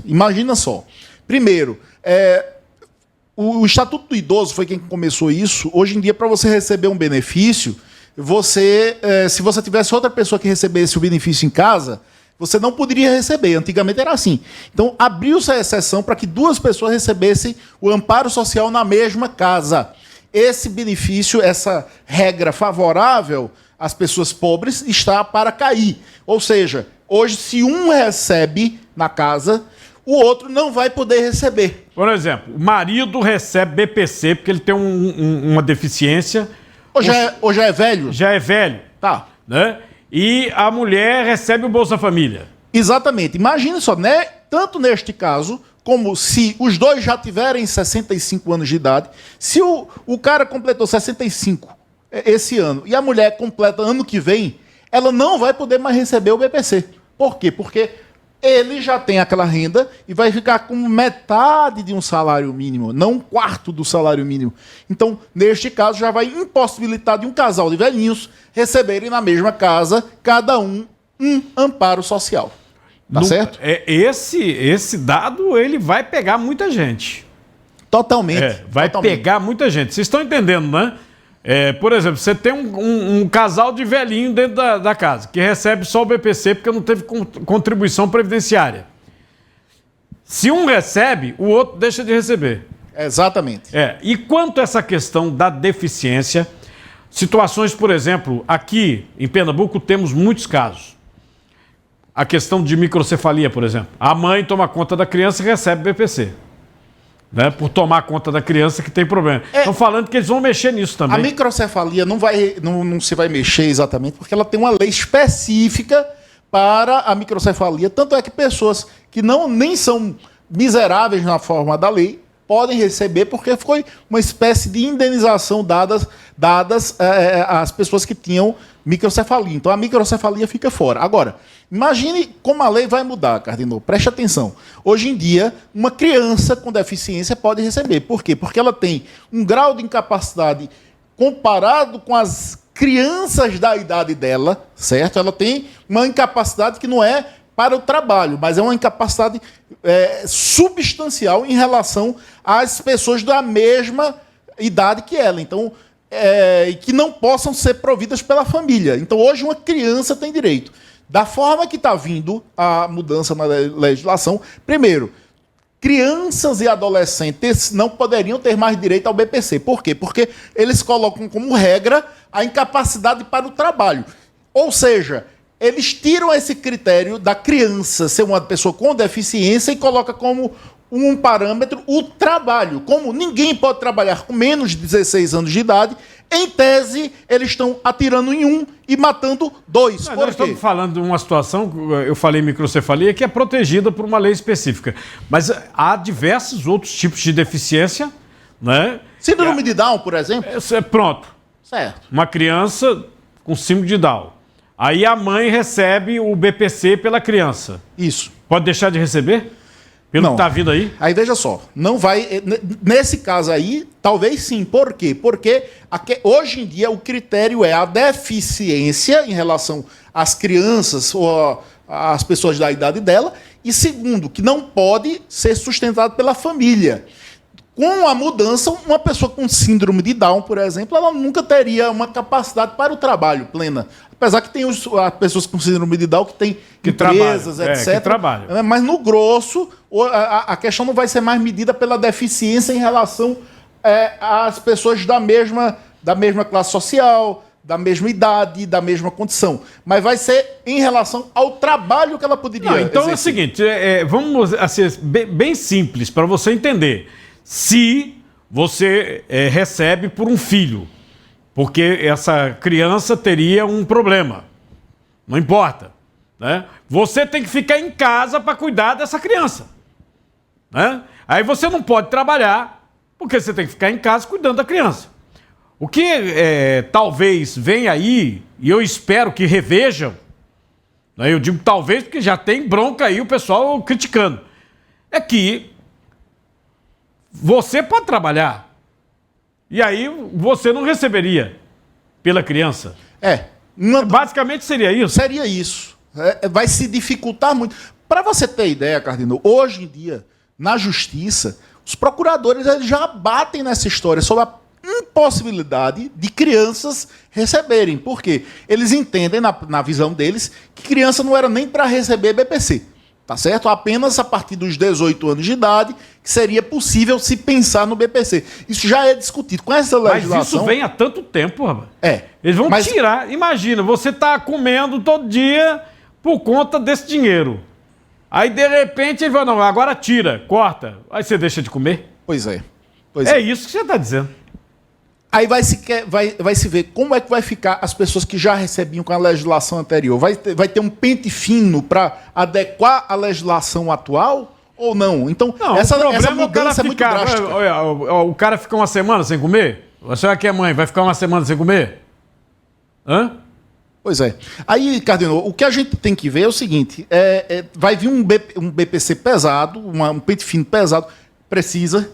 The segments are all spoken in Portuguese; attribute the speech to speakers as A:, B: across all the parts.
A: Imagina só. Primeiro, o Estatuto do Idoso foi quem começou isso. Hoje em dia, para você receber um benefício, se você tivesse outra pessoa que recebesse o benefício em casa, você não poderia receber. Antigamente era assim. Então, abriu-se a exceção para que duas pessoas recebessem o amparo social na mesma casa. Esse benefício, essa regra favorável às pessoas pobres, está para cair. Ou seja, hoje, se um recebe na casa, o outro não vai poder receber.
B: Por exemplo, o marido recebe BPC porque ele tem uma deficiência.
A: Ou já é velho?
B: Já é velho.
A: Tá.
B: Né? E a mulher recebe o Bolsa Família.
A: Exatamente. Imagine só, né? Tanto neste caso, como se os dois já tiverem 65 anos de idade, se o cara completou 65 esse ano e a mulher completa ano que vem, ela não vai poder mais receber o BPC. Por quê? Porque ele já tem aquela renda e vai ficar com metade de um salário mínimo, não um quarto do salário mínimo. Então, neste caso, já vai impossibilitar de um casal de velhinhos receberem na mesma casa, cada um amparo social. Tá certo?
B: Esse dado, ele vai pegar muita gente.
A: Totalmente.
B: Vai pegar muita gente. Vocês estão entendendo, né? Por exemplo, você tem um casal de velhinho dentro da casa, que recebe só o BPC porque não teve contribuição previdenciária. Se um recebe, o outro deixa de receber.
A: Exatamente.
B: E quanto a essa questão da deficiência, situações, por exemplo, aqui em Pernambuco temos muitos casos. A questão de microcefalia, por exemplo. A mãe toma conta da criança e recebe BPC. Né, por tomar conta da criança que tem problema. Estão falando que eles vão mexer nisso também.
A: A microcefalia não se vai mexer exatamente porque ela tem uma lei específica para a microcefalia. Tanto é que pessoas que nem são miseráveis na forma da lei podem receber porque foi uma espécie de indenização dadas às pessoas que tinham microcefalia. Então a microcefalia fica fora. Agora, imagine como a lei vai mudar, Cardinô. Preste atenção. Hoje em dia, uma criança com deficiência pode receber. Por quê? Porque ela tem um grau de incapacidade comparado com as crianças da idade dela, certo? Ela tem uma incapacidade que não é para o trabalho, mas é uma incapacidade substancial em relação às pessoas da mesma idade que ela. Então, que não possam ser providas pela família. Então, hoje, uma criança tem direito. Da forma que está vindo a mudança na legislação, primeiro, crianças e adolescentes não poderiam ter mais direito ao BPC. Por quê? Porque eles colocam como regra a incapacidade para o trabalho. Ou seja, eles tiram esse critério da criança ser uma pessoa com deficiência e colocam como um parâmetro o trabalho. Como ninguém pode trabalhar com menos de 16 anos de idade, em tese, eles estão atirando em um e matando dois.
B: Nós estamos falando de uma situação, eu falei microcefalia, que é protegida por uma lei específica. Mas há diversos outros tipos de deficiência, né?
A: Síndrome de Down, por exemplo?
B: Pronto.
A: Certo.
B: Uma criança com síndrome de Down. Aí a mãe recebe o BPC pela criança.
A: Isso.
B: Pode deixar de receber? Pelo que está vindo aí?
A: Aí veja só, não vai. Nesse caso aí, talvez sim. Por quê? Porque hoje em dia o critério é a deficiência em relação às crianças ou às pessoas da idade dela, e segundo, que não pode ser sustentado pela família. Com a mudança, uma pessoa com síndrome de Down, por exemplo, ela nunca teria uma capacidade para o trabalho plena. Apesar que tem as pessoas com síndrome de Down que têm empresas, etc.
B: Que trabalham.
A: Mas no grosso, a questão não vai ser mais medida pela deficiência em relação às pessoas da mesma classe social, da mesma idade, da mesma condição. Mas vai ser em relação ao trabalho que ela poderia
B: então
A: exercer.
B: É o seguinte, vamos ser bem simples para você entender. Se você recebe por um filho, porque essa criança teria um problema, não importa, né? Você tem que ficar em casa para cuidar dessa criança, né? Aí você não pode trabalhar, porque você tem que ficar em casa cuidando da criança. O que talvez venha aí, e eu espero que revejam, né? Eu digo talvez porque já tem bronca aí o pessoal criticando, é que você pode trabalhar e aí você não receberia pela criança.
A: Basicamente
B: seria isso.
A: Seria isso. Vai se dificultar muito. para você ter ideia, Cardinal, hoje em dia, na justiça, os procuradores eles já batem nessa história sobre a impossibilidade de crianças receberem. Por quê? Eles entendem, na visão deles, que criança não era nem para receber BPC. Tá certo? Apenas a partir dos 18 anos de idade que seria possível se pensar no BPC. Isso já é discutido. Com essa legislação...
B: Mas isso vem há tanto tempo, rapaz.
A: É.
B: Eles vão tirar. Imagina, você está comendo todo dia por conta desse dinheiro. Aí, de repente, ele vai, não, agora tira, corta. Aí você deixa de comer.
A: Pois é.
B: É isso que você está dizendo.
A: Aí vai se ver como é que vai ficar as pessoas que já recebiam com a legislação anterior. Vai ter um pente fino para adequar a legislação atual ou não? Então,
B: não,
A: essa
B: mudança
A: é muito drástica.
B: O cara fica uma semana sem comer? Você que é mãe, vai ficar uma semana sem comer? Hã?
A: Pois é. Aí, Cardinal, o que a gente tem que ver é o seguinte, vai vir um BPC pesado, um pente fino pesado, precisa...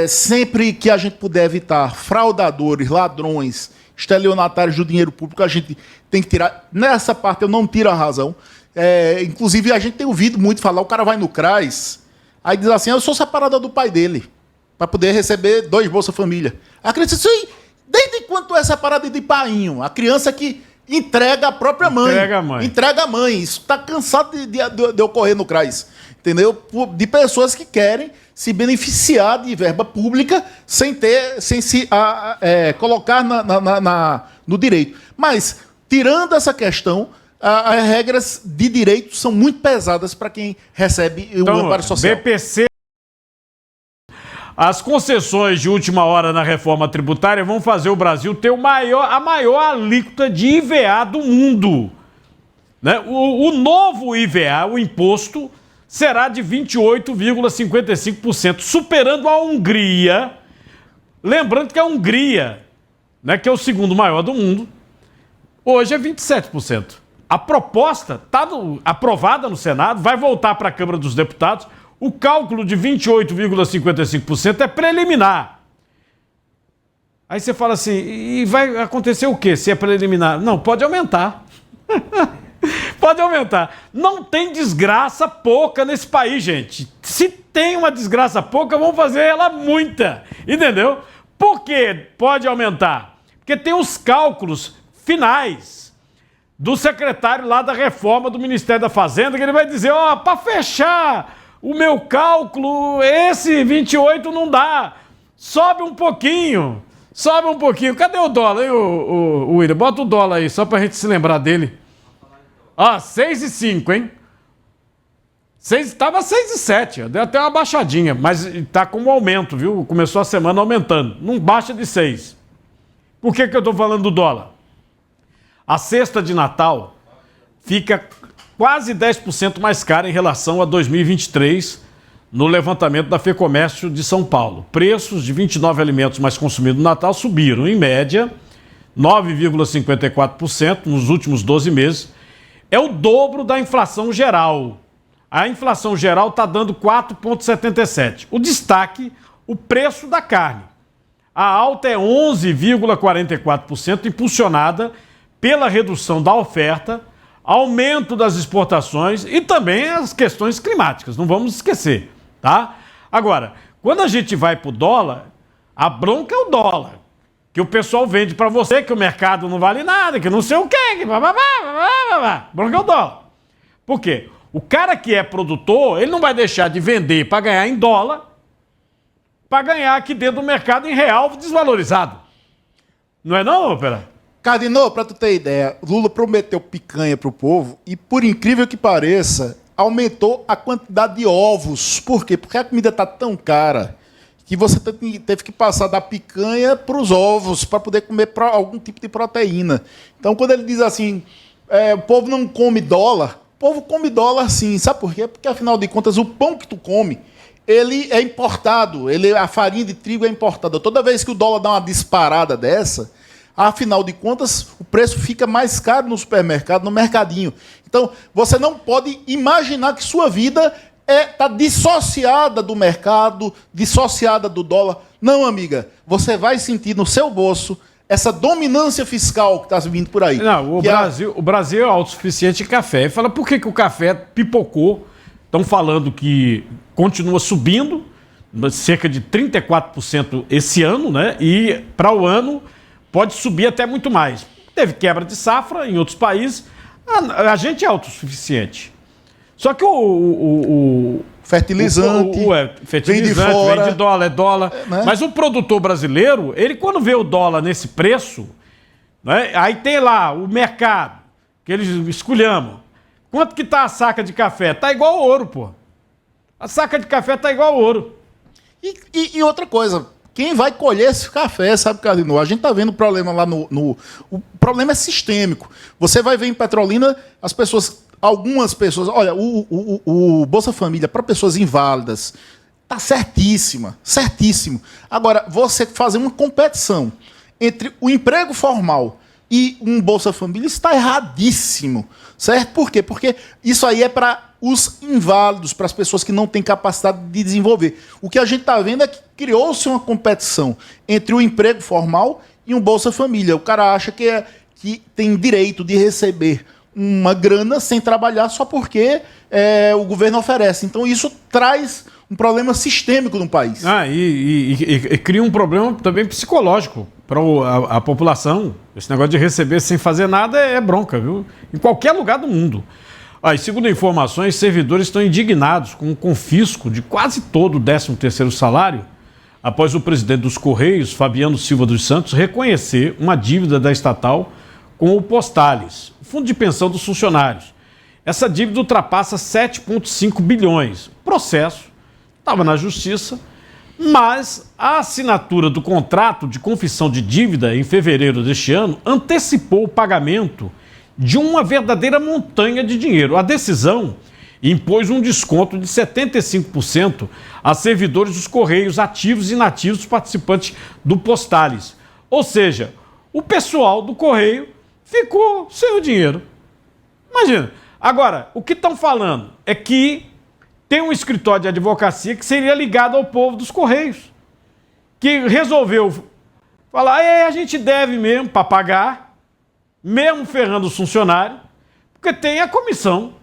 A: sempre que a gente puder evitar fraudadores, ladrões, estelionatários do dinheiro público, a gente tem que tirar. Nessa parte eu não tiro a razão. Inclusive, a gente tem ouvido muito falar, o cara vai no CRAS, aí diz assim, eu sou separada do pai dele, para poder receber 2 Bolsa Família. A criança diz assim, desde quando tu é separada de painho? A criança que entrega a própria mãe. Entrega a mãe. Isso está cansado de ocorrer no CRAS. Entendeu? De pessoas que querem se beneficiar de verba pública sem se colocar no direito. Mas, tirando essa questão, as regras de direito são muito pesadas para quem recebe o amparo social.
B: BPC. As concessões de última hora na reforma tributária vão fazer o Brasil ter a maior alíquota de IVA do mundo. Né? O novo IVA, o imposto, será de 28,55%, superando a Hungria. Lembrando que a Hungria, né, que é o segundo maior do mundo, hoje é 27%. A proposta está aprovada no Senado, vai voltar para a Câmara dos Deputados. O cálculo de 28,55% é preliminar. Aí você fala assim, e vai acontecer o quê se é preliminar? Não, pode aumentar. Pode aumentar. Não tem desgraça pouca nesse país, gente. Se tem uma desgraça pouca, vamos fazer ela muita. Entendeu? Por que pode aumentar? Porque tem os cálculos finais do secretário lá da reforma do Ministério da Fazenda, que ele vai dizer, para fechar o meu cálculo, esse 28 não dá. Sobe um pouquinho. Cadê o dólar, hein, o William? Bota o dólar aí, só pra gente se lembrar dele. 6,5, hein? Estava 6,7, deu até uma baixadinha, mas está com um aumento, viu? Começou a semana aumentando, não baixa de 6. Por que eu estou falando do dólar? A cesta de Natal fica quase 10% mais cara em relação a 2023 no levantamento da FEComércio de São Paulo. Preços de 29 alimentos mais consumidos no Natal subiram, em média, 9,54% nos últimos 12 meses. É o dobro da inflação geral. A inflação geral está dando 4,77%. O destaque, o preço da carne. A alta é 11,44%, impulsionada pela redução da oferta, aumento das exportações e também as questões climáticas, não vamos esquecer, tá? Agora, quando a gente vai para o dólar, a bronca é o dólar, que o pessoal vende para você, que o mercado não vale nada, que não sei o quê, que bronca é o dólar. Por quê? O cara que é produtor, ele não vai deixar de vender para ganhar em dólar, para ganhar aqui dentro do mercado em real desvalorizado. Não é não, Opera?
A: Cardinal, para tu ter ideia, Lula prometeu picanha pro povo e, por incrível que pareça, aumentou a quantidade de ovos. Por quê? Porque a comida tá tão cara que você teve que passar da picanha para os ovos para poder comer algum tipo de proteína. Então, quando ele diz assim, o povo não come dólar, o povo come dólar sim. Sabe por quê? Porque, afinal de contas, o pão que tu come, ele é importado. A farinha de trigo é importada. Toda vez que o dólar dá uma disparada dessa, afinal de contas, o preço fica mais caro no supermercado, no mercadinho. Então, você não pode imaginar que sua vida está dissociada do mercado, dissociada do dólar. Não, amiga. Você vai sentir no seu bolso essa dominância fiscal que está vindo por aí.
B: Não, o Brasil é autossuficiente em café. E fala, por que o café pipocou? Estão falando que continua subindo, cerca de 34% esse ano, né? E para o ano pode subir até muito mais. Teve quebra de safra em outros países. A gente é autossuficiente. Só que o
A: fertilizante,
B: vem de fora, vem de dólar, é dólar. Né? Mas o produtor brasileiro, ele quando vê o dólar nesse preço, né, aí tem lá o mercado, que eles esculhamam. Quanto que tá a saca de café? Tá igual ao ouro, pô. A saca de café tá igual ao ouro.
A: E outra coisa, quem vai colher esse café, sabe, Cardinô? A gente tá vendo o problema lá o problema é sistêmico. Você vai ver em Petrolina as pessoas... Algumas pessoas... Olha, o Bolsa Família para pessoas inválidas tá certíssimo. Agora, você fazer uma competição entre o emprego formal e um Bolsa Família está erradíssimo, certo? Por quê? Porque isso aí é para os inválidos, para as pessoas que não têm capacidade de desenvolver. O que a gente está vendo é que criou-se uma competição entre o emprego formal e um Bolsa Família. O cara acha que tem direito de receber uma grana sem trabalhar só porque o governo oferece. Então isso traz um problema sistêmico no país.
B: E cria um problema também psicológico para a população. Esse negócio de receber sem fazer nada é bronca, viu? Em qualquer lugar do mundo. E segundo informações, servidores estão indignados com o confisco de quase todo o 13º salário após o presidente dos Correios, Fabiano Silva dos Santos, reconhecer uma dívida da estatal com o Postales, o fundo de pensão dos funcionários. Essa dívida ultrapassa 7,5 bilhões. O processo estava na justiça, mas a assinatura do contrato de confissão de dívida em fevereiro deste ano antecipou o pagamento de uma verdadeira montanha de dinheiro. A decisão impôs um desconto de 75% a servidores dos Correios ativos e inativos participantes do Postales. Ou seja, o pessoal do Correio ficou sem o dinheiro. Imagina. Agora, o que estão falando é que tem um escritório de advocacia que seria ligado ao povo dos Correios, que resolveu falar, a gente deve mesmo para pagar, mesmo ferrando os funcionários, porque tem a comissão.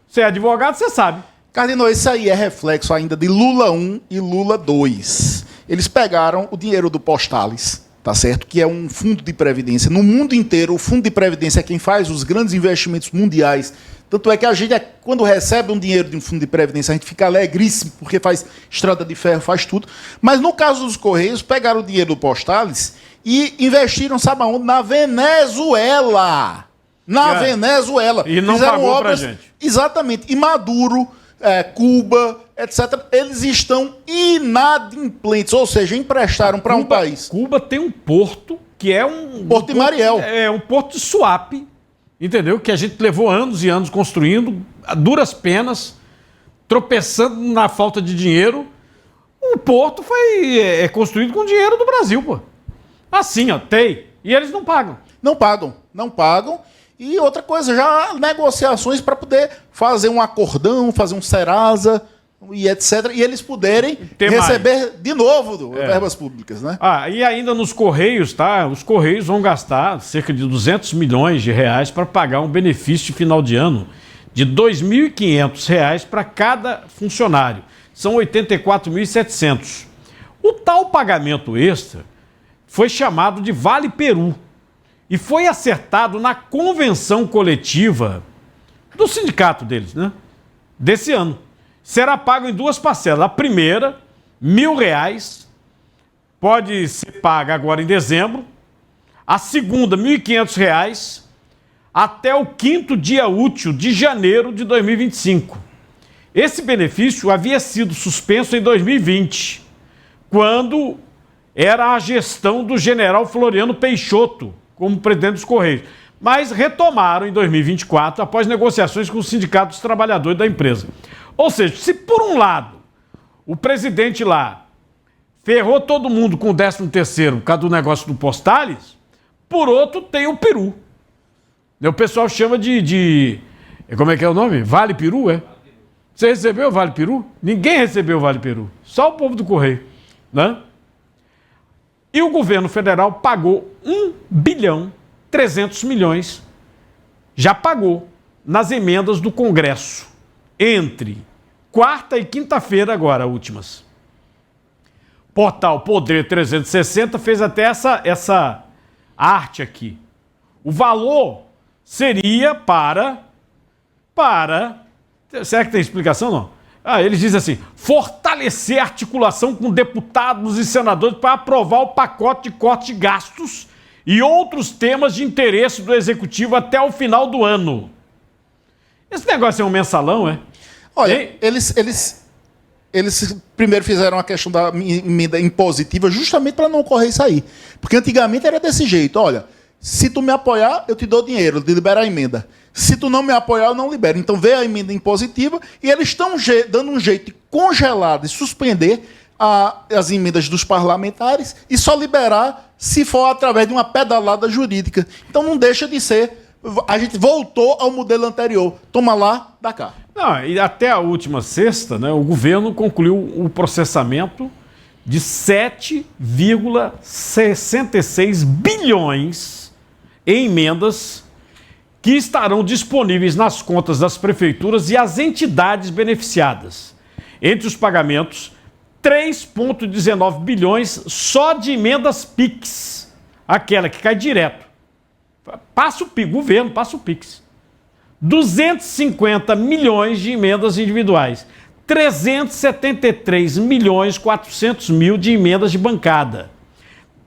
B: Você é advogado, você sabe.
A: Cardinô, isso aí é reflexo ainda de Lula 1 e Lula 2. Eles pegaram o dinheiro do Postales, tá certo? Que é um fundo de previdência. No mundo inteiro, o fundo de previdência é quem faz os grandes investimentos mundiais. Tanto é que a gente, quando recebe um dinheiro de um fundo de previdência, a gente fica alegríssimo, porque faz estrada de ferro, faz tudo. Mas no caso dos Correios, pegaram o dinheiro do Postales e investiram, sabe aonde? Na Venezuela. Venezuela.
B: E não
A: fizeram
B: pagou
A: obras,
B: pra gente.
A: Exatamente. E Maduro, Cuba, etc., eles estão inadimplentes, ou seja, emprestaram para um país.
B: Cuba tem um porto que é um...
A: Porto de Mariel.
B: É um porto de Suape, entendeu? Que a gente levou anos e anos construindo, a duras penas, tropeçando na falta de dinheiro. O porto foi construído com dinheiro do Brasil, pô. Assim, ó, tem. E eles não pagam.
A: Não pagam. E outra coisa, já há negociações para poder fazer um acordão, fazer um Serasa e etc. E eles poderem receber de novo verbas públicas, né?
B: E ainda nos Correios, tá? Os Correios vão gastar cerca de 200 milhões de reais para pagar um benefício de final de ano de R$ 2.500 para cada funcionário. São 84.700. O tal pagamento extra foi chamado de Vale Peru e foi acertado na convenção coletiva do sindicato deles, né? Desse ano. Será pago em duas parcelas. A primeira, R$ 1.000, pode ser paga agora em dezembro. A segunda, R$ 1.500, até o 5º dia útil de janeiro de 2025. Esse benefício havia sido suspenso em 2020, quando era a gestão do general Floriano Peixoto como presidente dos Correios. Mas retomaram em 2024, após negociações com o Sindicato dos Trabalhadores da empresa. Ou seja, se por um lado o presidente lá ferrou todo mundo com o 13º por causa do negócio do Postales, por outro tem o Peru. O pessoal chama como é que é o nome? Vale Peru, é? Você recebeu o Vale Peru? Ninguém recebeu o Vale Peru. Só o povo do Correio, né? E o governo federal pagou 1 bilhão 300 milhões, já pagou nas emendas do Congresso, entre quarta e quinta-feira agora, últimas. Portal Poder 360 fez até essa arte aqui. O valor seria para... Será que tem explicação, não? Eles dizem assim, fortalecer a articulação com deputados e senadores para aprovar o pacote de corte de gastos e outros temas de interesse do Executivo até o final do ano. Esse negócio é um mensalão, é?
A: Olha, eles primeiro fizeram a questão da emenda impositiva justamente para não ocorrer isso aí. Porque antigamente era desse jeito, olha, se tu me apoiar, eu te dou dinheiro, de liberar a emenda. Se tu não me apoiar, eu não libero. Então veio a emenda impositiva e eles estão dando um jeito de congelar, de suspender as emendas dos parlamentares e só liberar se for através de uma pedalada jurídica. Então não deixa de ser... A gente voltou ao modelo anterior. Toma lá, dá cá.
B: Não, e até a última sexta, né, o governo concluiu o processamento de 7,66 bilhões em emendas que estarão disponíveis nas contas das prefeituras e as entidades beneficiadas. Entre os pagamentos, 3,19 bilhões só de emendas PIX, aquela que cai direto. Passa o PIX, governo passa o PIX. 250 milhões de emendas individuais. 373 milhões 400 mil de emendas de bancada.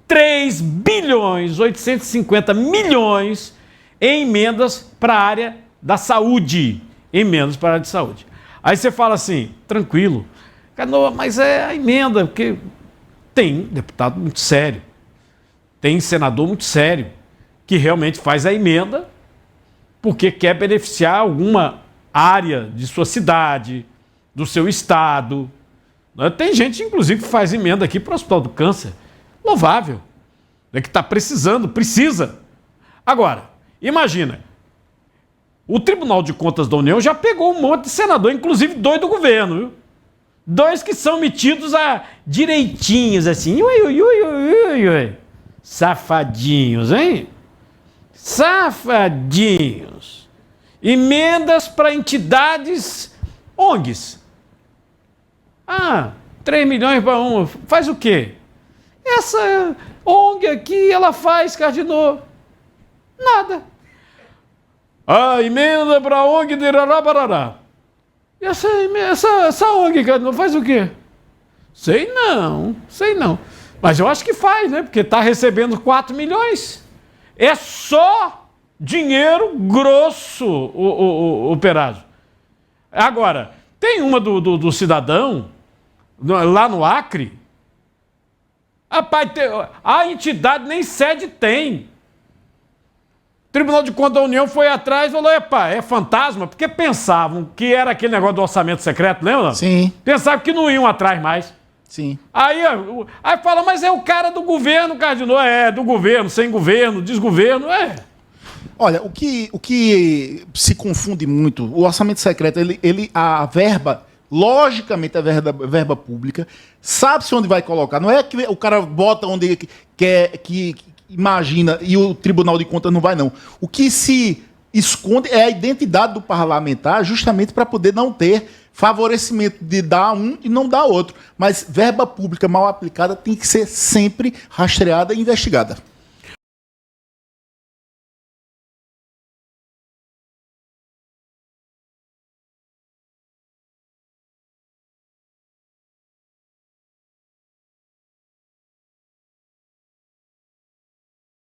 B: 3 bilhões 850 milhões em emendas para a área da saúde. Emendas para a área de saúde. Aí você fala assim, tranquilo, Canoa, mas é a emenda, porque tem deputado muito sério, tem senador muito sério, que realmente faz a emenda porque quer beneficiar alguma área de sua cidade, do seu estado. Tem gente, inclusive, que faz emenda aqui para o Hospital do Câncer. Louvável. É que está precisando, precisa. Agora, imagina, o Tribunal de Contas da União já pegou um monte de senador, inclusive 2 do governo, viu? 2 que são metidos a direitinhos, assim, safadinhos, hein? Safadinhos. Emendas para entidades ONGs. 3 milhões para uma. Faz o quê? Essa ONG aqui, ela faz, Cardinô, nada. A emenda para a ONG de Irará-Barará. Essa ONG, Cardinô, faz o quê? Sei não. Mas eu acho que faz, né? Porque está recebendo 4 milhões. É só dinheiro grosso, o Perazzo. Agora, tem uma do cidadão, lá no Acre. Rapaz, a entidade nem sede tem. O Tribunal de Contas da União foi atrás e falou, epa, é fantasma, porque pensavam que era aquele negócio do orçamento secreto, lembra?
A: Sim.
B: Pensavam que não iam atrás mais.
A: Sim.
B: Aí fala, mas é o cara do governo, Cardinô. É, do governo, sem governo, desgoverno, é.
A: Olha, o que se confunde muito, o orçamento secreto, a verba, logicamente a verba pública, sabe-se onde vai colocar. Não é que o cara bota onde quer, que imagina, e o Tribunal de Contas não vai, não. O que se esconde é a identidade do parlamentar, justamente para poder não ter favorecimento de dar um e não dar outro. Mas verba pública mal aplicada tem que ser sempre rastreada e investigada.